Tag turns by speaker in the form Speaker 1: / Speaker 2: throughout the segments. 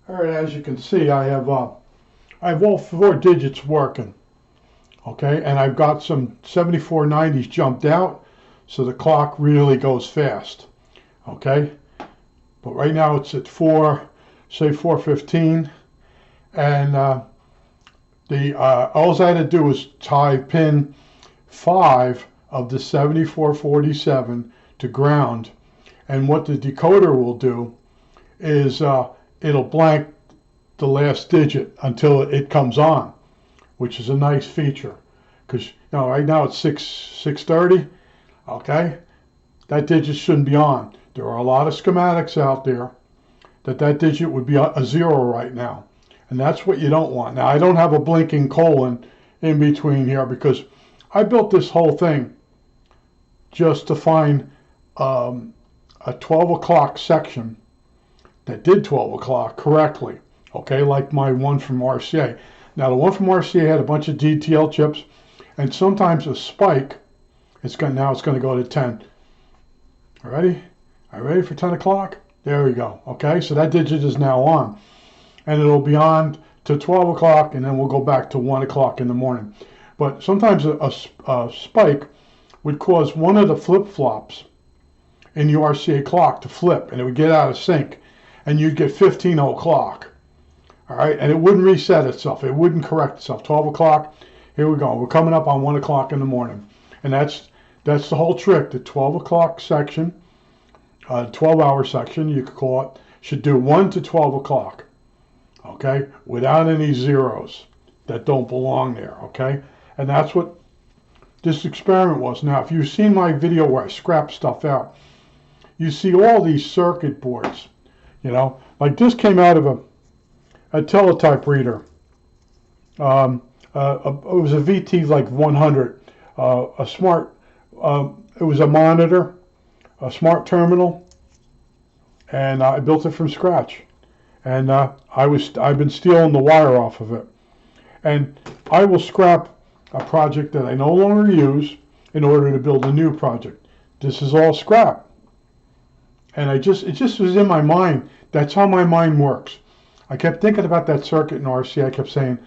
Speaker 1: All right, as you can see, I have all four digits working. Okay, and I've got some 7490s jumped out, so the clock really goes fast. Okay, but right now it's at say 4:15, and all I had to do was tie pin 5 of the 7447 to ground, and what the decoder will do is it'll blank the last digit until it comes on, which is a nice feature. Because right now it's 6:30. Okay, that digit shouldn't be on. There are a lot of schematics out there that digit would be a 0 right now, and that's what you don't want. Now I don't have a blinking colon in between here because I built this whole thing just to find a 12 o'clock section that did 12 o'clock correctly. Okay, like my one from RCA. Now the one from RCA had a bunch of TTL chips, and sometimes a spike. Now it's going to go to 10. All ready? Are you ready for 10 o'clock? There we go. Okay, so that digit is now on, and it'll be on to 12 o'clock, and then we'll go back to 1 o'clock in the morning. But sometimes a spike would cause one of the flip-flops in the RCA clock to flip, and it would get out of sync, and you'd get 15 o'clock. All right, and it wouldn't reset itself. It wouldn't correct itself. 12 o'clock, here we go. We're coming up on 1 o'clock in the morning. And that's the whole trick. The 12 o'clock section, 12-hour section, you could call it, should do 1 to 12 o'clock, okay, without any zeros that don't belong there, okay? And that's what this experiment was. Now, if you've seen my video where I scrap stuff out, you see all these circuit boards, like this came out of a teletype reader. It was a VT like 100, a smart, it was a monitor, a smart terminal, and I built it from scratch. And I've been stealing the wire off of it. And I will scrap a project that I no longer use in order to build a new project. This is all scrap. And it just was in my mind. That's how my mind works. I kept thinking about that circuit in RC. I kept saying,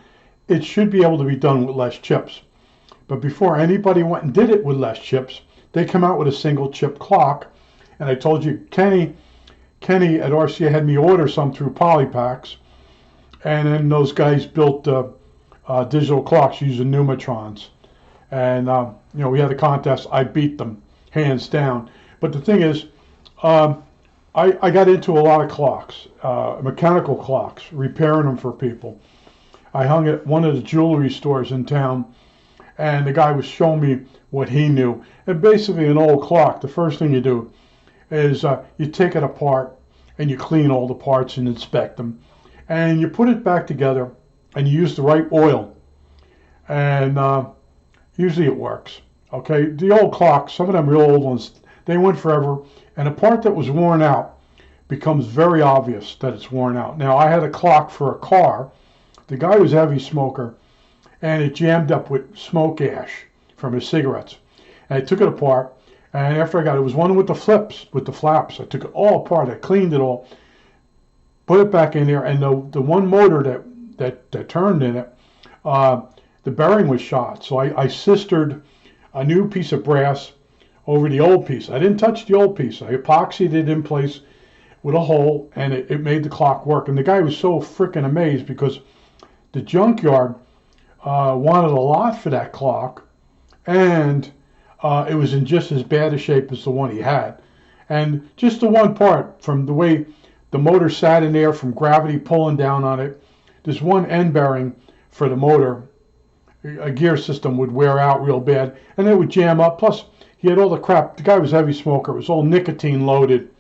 Speaker 1: it should be able to be done with less chips. But before anybody went and did it with less chips, they come out with a single chip clock. And I told you, Kenny at RCA had me order some through Polypacks. And then those guys built digital clocks using Numatrons. And, we had a contest. I beat them, hands down. But the thing is, I got into a lot of clocks, mechanical clocks, repairing them for people. I hung at one of the jewelry stores in town, and the guy was showing me what he knew. And basically, an old clock, the first thing you do is you take it apart and you clean all the parts and inspect them. And you put it back together and you use the right oil. And usually it works. Okay, the old clocks, some of them real old ones, they went forever. And a part that was worn out becomes very obvious that it's worn out. Now, I had a clock for a car. The guy was a heavy smoker, and it jammed up with smoke ash from his cigarettes. And I took it apart, and after it was one with the flaps. I took it all apart. I cleaned it all, put it back in there, and the one motor that turned in it, the bearing was shot. So I sistered a new piece of brass over the old piece. I didn't touch the old piece. I epoxied it in place with a hole, and it made the clock work. And the guy was so freaking amazed because the junkyard wanted a lot for that clock, and it was in just as bad a shape as the one he had. And just the one part, from the way the motor sat in there, from gravity pulling down on it, this one end bearing for the motor, a gear system, would wear out real bad, and it would jam up. Plus, he had all the crap. The guy was a heavy smoker. It was all nicotine loaded.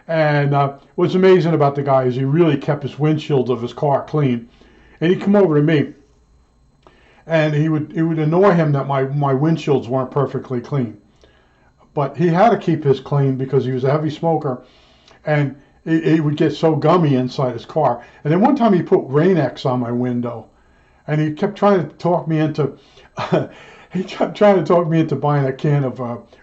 Speaker 1: And what's amazing about the guy is he really kept his windshields of his car clean. And he'd come over to me, and it would annoy him that my windshields weren't perfectly clean. But he had to keep his clean because he was a heavy smoker, and it would get so gummy inside his car. And then one time he put Rain-X on my window, and he kept trying to talk me into buying a can of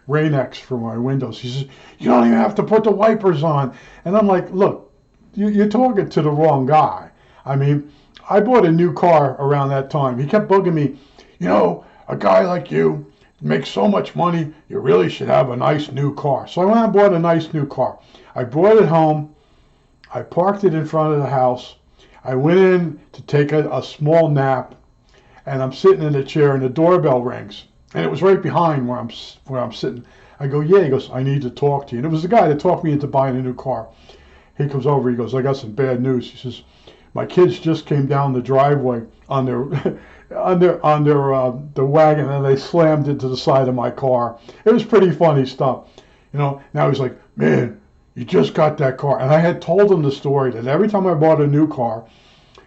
Speaker 1: Rain-X for my windows. He says, "You don't even have to put the wipers on." And I'm like, "Look, you're talking to the wrong guy. I mean, I bought a new car around that time. He kept bugging me, a guy like you makes so much money, you really should have a nice new car. So I went and bought a nice new car. I brought it home. I parked it in front of the house. I went in to take a small nap, and I'm sitting in the chair, and the doorbell rings, and it was right behind where I'm sitting. I go, yeah. He goes, I need to talk to you. And it was the guy that talked me into buying a new car. He comes over. He goes, I got some bad news. He says, my kids just came down the driveway on their the wagon, and they slammed into the side of my car. It was pretty funny stuff. Now he's like, man, you just got that car. And I had told him the story that every time I bought a new car,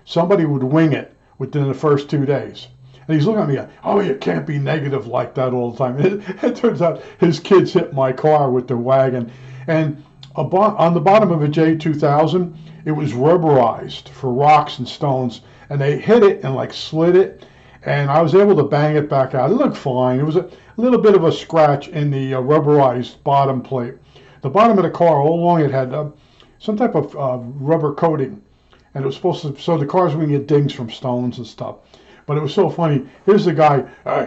Speaker 1: somebody would wing it within the first 2 days. And he's looking at me like, oh, you can't be negative like that all the time. It turns out his kids hit my car with their wagon. And on the bottom of a J2000, it was rubberized for rocks and stones. And they hit it and like slid it. And I was able to bang it back out. It looked fine. It was a little bit of a scratch in the rubberized bottom plate. The bottom of the car, all along it had some type of rubber coating. And it was supposed to, so the cars wouldn't get dings from stones and stuff. But it was so funny. Here's the guy,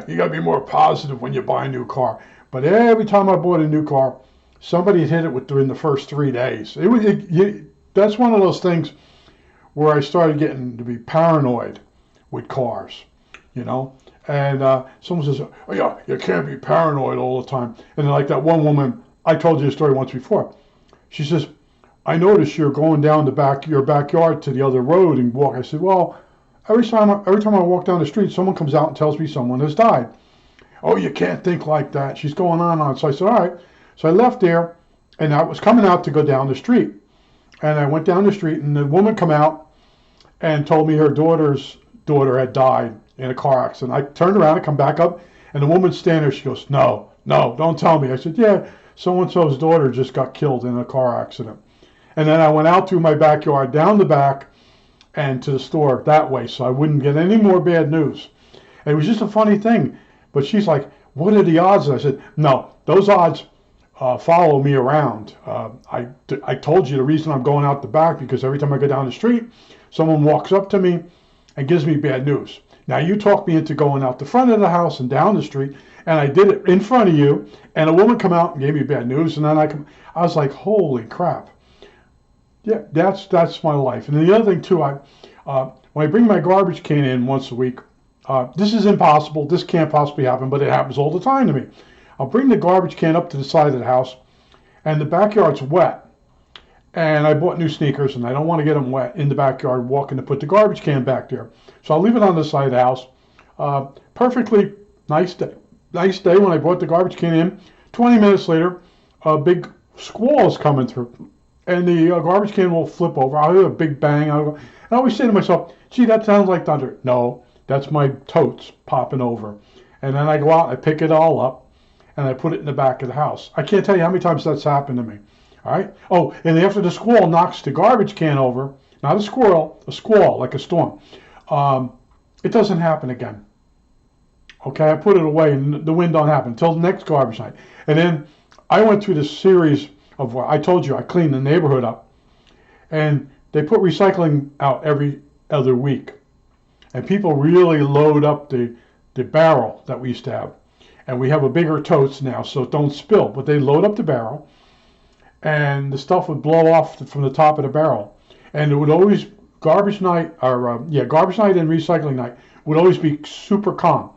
Speaker 1: you got to be more positive when you buy a new car. But every time I bought a new car, somebody had hit it within the first 3 days. That's one of those things where I started getting to be paranoid with cars, And someone says, oh yeah, you can't be paranoid all the time. And like that one woman, I told you the story once before. She says, I noticed you're going down your backyard to the other road and walk. I said, well, every time I walk down the street, someone comes out and tells me someone has died. Oh, you can't think like that. She's going on. So I said, all right. So I left there, and I was coming out to go down the street. And I went down the street, and the woman come out and told me her daughter's daughter had died in a car accident. I turned around and come back up, and the woman's standing there. She goes, no, don't tell me. I said, yeah, so-and-so's daughter just got killed in a car accident. And then I went out to my backyard, down the back, and to the store that way, so I wouldn't get any more bad news. And it was just a funny thing. But she's like, what are the odds? And I said, no, those odds follow me around. I told you the reason I'm going out the back, because every time I go down the street, someone walks up to me and gives me bad news. Now, you talked me into going out the front of the house and down the street, and I did it in front of you, and a woman come out and gave me bad news, and then I was like, holy crap. Yeah, that's my life. And then the other thing too, when I bring my garbage can in once a week, this is impossible. This can't possibly happen, but it happens all the time to me. I'll bring the garbage can up to the side of the house, and the backyard's wet. And I bought new sneakers, and I don't want to get them wet in the backyard walking to put the garbage can back there. So I'll leave it on the side of the house. Perfectly nice day. Nice day when I brought the garbage can in. 20 minutes later, a big squall is coming through. And the garbage can will flip over. I'll hear a big bang. I always say to myself, gee, that sounds like thunder. No, that's my totes popping over. And then I go out and I pick it all up and I put it in the back of the house. I can't tell you how many times that's happened to me. All right. Oh, and after the squall knocks the garbage can over, not a squirrel, a squall, like a storm, it doesn't happen again. Okay, I put it away and the wind don't happen until the next garbage night. And then I went through this series of what I told you, I cleaned the neighborhood up, and they put recycling out every other week, and people really load up the barrel that we used to have, and we have a bigger totes now so it don't spill, but they load up the barrel, and the stuff would blow off from the top of the barrel, and it would always, garbage night and recycling night would always be super calm.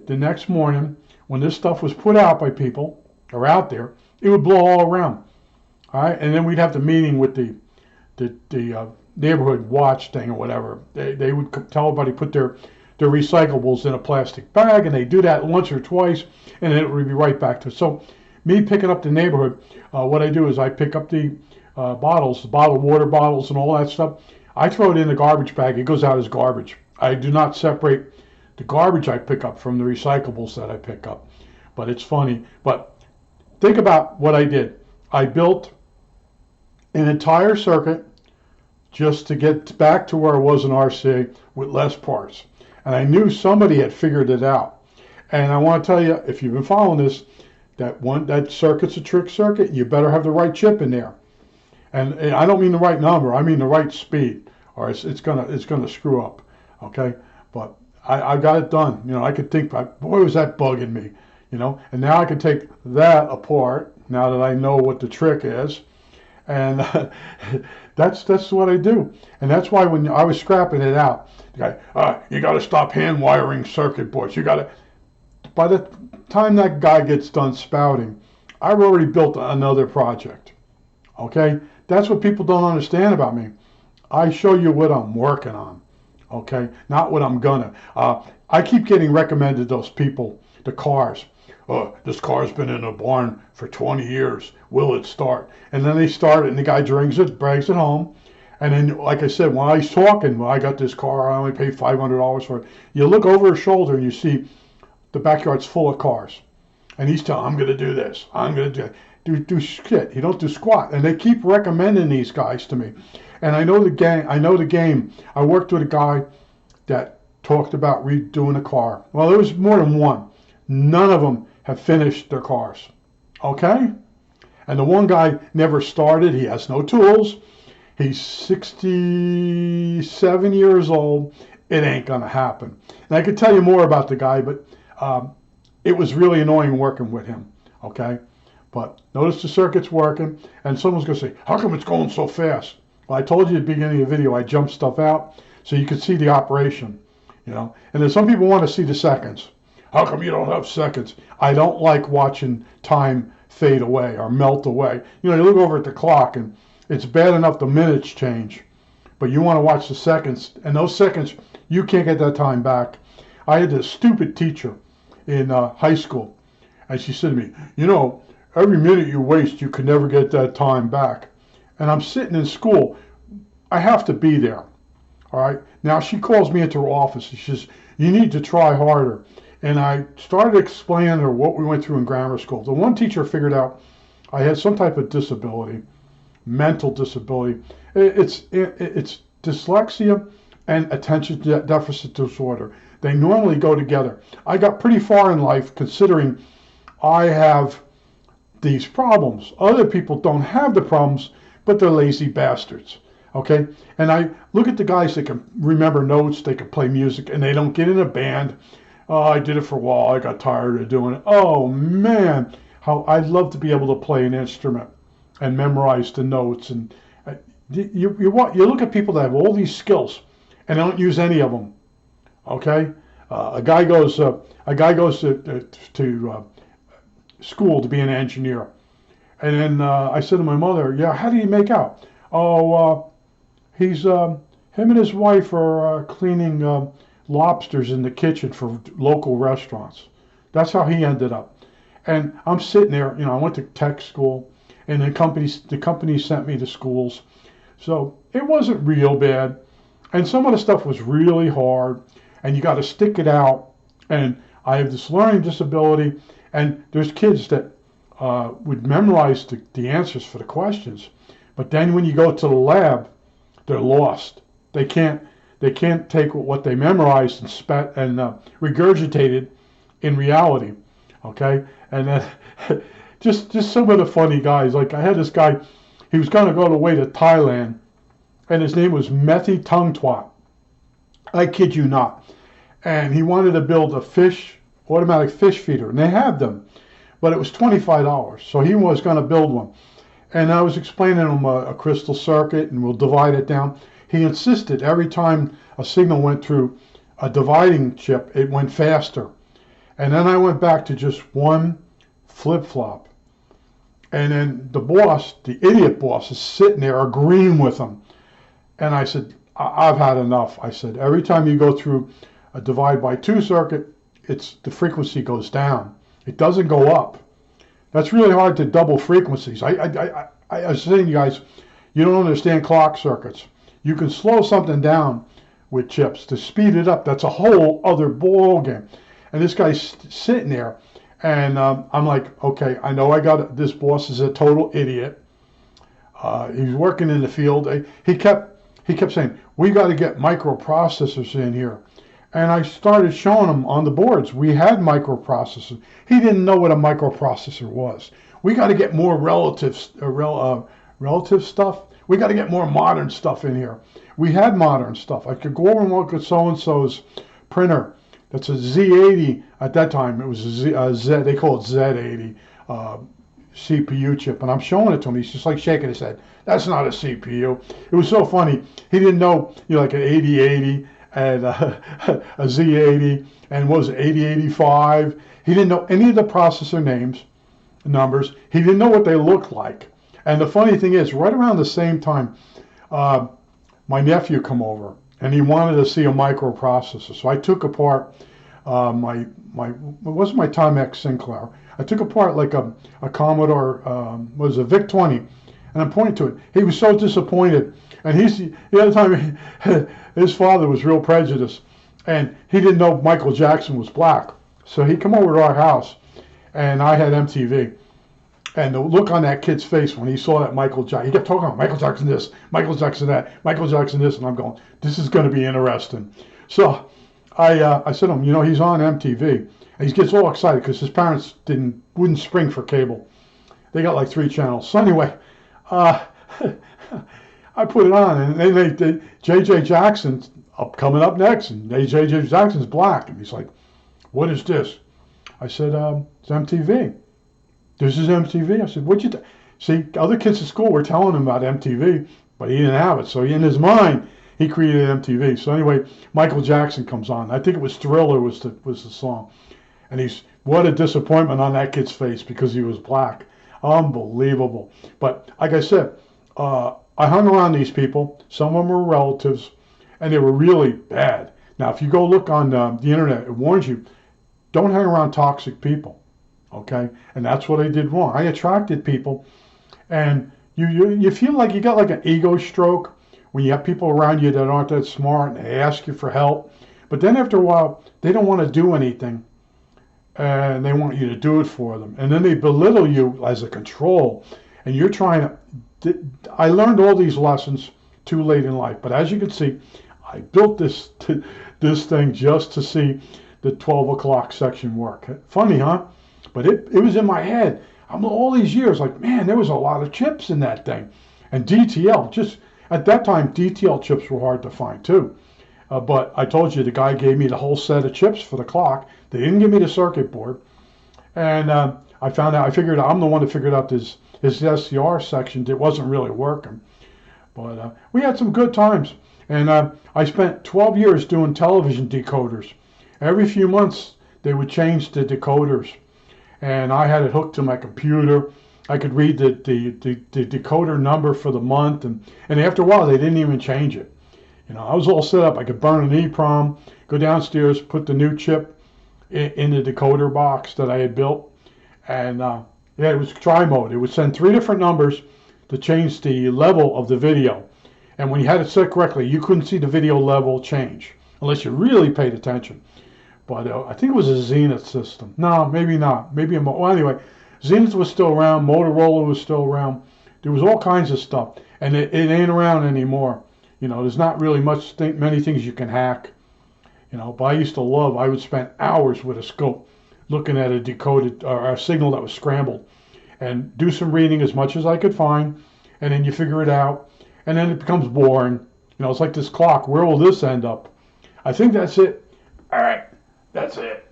Speaker 1: The next morning, when this stuff was put out by people, or out there, it would blow all around. All right, and then we'd have the meeting with the neighborhood watch thing or whatever. They would tell everybody put their recyclables in a plastic bag, and they do that once or twice, and then it would be right back to it. So me picking up the neighborhood, what I do is I pick up the bottles, the bottled water bottles and all that stuff. I throw it in the garbage bag. It goes out as garbage. I do not separate the garbage I pick up from the recyclables that I pick up. But it's funny. But think about what I did. I built an entire circuit just to get back to where I was in RCA with less parts. And I knew somebody had figured it out. And I want to tell you, if you've been following this, that circuit's a trick circuit. You better have the right chip in there. And I don't mean the right number. I mean the right speed, or it's gonna screw up. Okay, but I got it done. You know, I could think, boy, was that bugging me. You know, and now I can take that apart now that I know what the trick is, and that's what I do. And that's why when I was scrapping it out, the guy, you got to stop hand wiring circuit boards. You got to. By the time that guy gets done spouting, I've already built another project. Okay, that's what people don't understand about me. I show you what I'm working on. Okay, not what I'm gonna. I keep getting recommended those people, the cars. This car's been in a barn for 20 years. Will it start? And then they start it, and the guy drags it home. And then, like I said, when I was talking, well, I got this car, I only paid $500 for it. You look over his shoulder and you see the backyard's full of cars. And he's telling, I'm going to do this. I'm going to do shit. He don't do squat. And they keep recommending these guys to me. And I know the game. I worked with a guy that talked about redoing a car. Well, there was more than one. None of them have finished their cars. Okay? And the one guy never started. He has no tools. He's 67 years old. It ain't going to happen. And I could tell you more about the guy, but it was really annoying working with him. Okay? But notice the circuit's working, and someone's going to say, how come it's going so fast? Well, I told you at the beginning of the video, I jumped stuff out so you could see the operation. You know, and then some people want to see the seconds. How come you don't have seconds? I don't like watching time fade away or melt away. You know, you look over at the clock and it's bad enough the minutes change, but you want to watch the seconds, and those seconds, you can't get that time back. I had this stupid teacher in high school, and she said to me, you know, every minute you waste, you can never get that time back. And I'm sitting in school. I have to be there. All right. Now she calls me into her office. She says, you need to try harder. And I started explaining to her what we went through in grammar school. The one teacher figured out I had some type of disability, mental disability. It's dyslexia and attention deficit disorder. They normally go together. I got pretty far in life considering I have these problems. Other people don't have the problems, but they're lazy bastards. Okay? And I look at the guys that can remember notes, they can play music, and they don't get in a band. Oh, I did it for a while. I got tired of doing it. Oh, man, how I'd love to be able to play an instrument and memorize the notes. And you look at people that have all these skills and don't use any of them. Okay, a guy goes to school to be an engineer, and then I said to my mother, "Yeah, how do you make out?" Oh, he's him and his wife are cleaning lobsters in the kitchen for local restaurants. That's how he ended up. And I'm sitting there, you know, I went to tech school, and the company sent me to schools. So it wasn't real bad. And some of the stuff was really hard, and you got to stick it out. And I have this learning disability, and there's kids that would memorize the answers for the questions. But then when you go to the lab, they're lost. They can't take what they memorized and regurgitated in reality. Okay, and then just some of the funny guys. Like I had this guy, he was going to go away to Thailand, and his name was Methi Tung Twat. I kid you not. And he wanted to build a automatic fish feeder, and they had them, but it was $25. So he was going to build one. And I was explaining to him a crystal circuit, and we'll divide it down. He insisted every time a signal went through a dividing chip, it went faster. And then I went back to just one flip-flop. And then the boss, the idiot boss, is sitting there agreeing with him. And I said, I've had enough. I said, every time you go through a divide by two circuit, the frequency goes down. It doesn't go up. That's really hard to double frequencies. I was saying to you guys, you don't understand clock circuits. You can slow something down with chips to speed it up. That's a whole other ball game. And this guy's sitting there, and I'm like, okay, I know I got it. This boss is a total idiot. He's working in the field. He kept saying, we got to get microprocessors in here. And I started showing him on the boards. We had microprocessors. He didn't know what a microprocessor was. We got to get more Relative stuff. We got to get more modern stuff in here. We had modern stuff. I could go over and look at so-and-so's printer. That's a Z80. At that time, it was a Z. They call it Z80 CPU chip. And I'm showing it to him. He's just like shaking his head. That's not a CPU. It was so funny. He didn't know, like an 8080 and a Z80 and what was it, 8085. He didn't know any of the processor names, numbers. He didn't know what they looked like. And the funny thing is, right around the same time, my nephew come over, and he wanted to see a microprocessor. So I took apart it wasn't my Timex Sinclair. I took apart like a Commodore, was a VIC-20, and I'm pointing to it. He was so disappointed. And the other time, his father was real prejudiced, and he didn't know Michael Jackson was black. So he come over to our house, and I had MTV. And the look on that kid's face when he saw that Michael Jackson, he kept talking about Michael Jackson this, Michael Jackson that, Michael Jackson this, and I'm going, this is going to be interesting. So I said to him, he's on MTV. And he gets all excited because his parents wouldn't spring for cable. They got like 3 channels. So anyway, I put it on, and they J.J. Jackson's coming up next, and J.J. Jackson's black. And he's like, what is this? I said, it's MTV. This is MTV. I said, what'd you see? Other kids at school were telling him about MTV, but he didn't have it. So in his mind, he created MTV. So anyway, Michael Jackson comes on. I think it was Thriller was the song. And what a disappointment on that kid's face because he was black. Unbelievable. But like I said, I hung around these people. Some of them were relatives, and they were really bad. Now, if you go look on the internet, it warns you, don't hang around toxic people. Okay, and that's what I did wrong. I attracted people, and you feel like you got like an ego stroke when you have people around you that aren't that smart and they ask you for help, but then after a while they don't want to do anything, and they want you to do it for them, and then they belittle you as a control, and you're trying to. I learned all these lessons too late in life, but as you can see, I built this thing just to see the 12 o'clock section work. Funny, huh? But it was in my head. I'm all these years like, man, there was a lot of chips in that thing. And DTL, just at that time, DTL chips were hard to find too. But I told you the guy gave me the whole set of chips for the clock. They didn't give me the circuit board. And I figured I'm the one that figured out his SCR section that wasn't really working. But we had some good times. And I spent 12 years doing television decoders. Every few months, they would change the decoders. And I had it hooked to my computer. I could read the decoder number for the month, and after a while they didn't even change it. I was all set up. I could burn an EEPROM, go downstairs, put the new chip in the decoder box that I had built, and it was tri-mode. It would send 3 different numbers to change the level of the video. And when you had it set correctly, you couldn't see the video level change unless you really paid attention. But I think it was a Zenith system. No, maybe not. Well, anyway, Zenith was still around. Motorola was still around. There was all kinds of stuff. And it ain't around anymore. There's not really many things you can hack. But I would spend hours with a scope looking at a decoded or a signal that was scrambled and do some reading as much as I could find. And then you figure it out. And then it becomes boring. It's like this clock. Where will this end up? I think that's it. All right. That's it.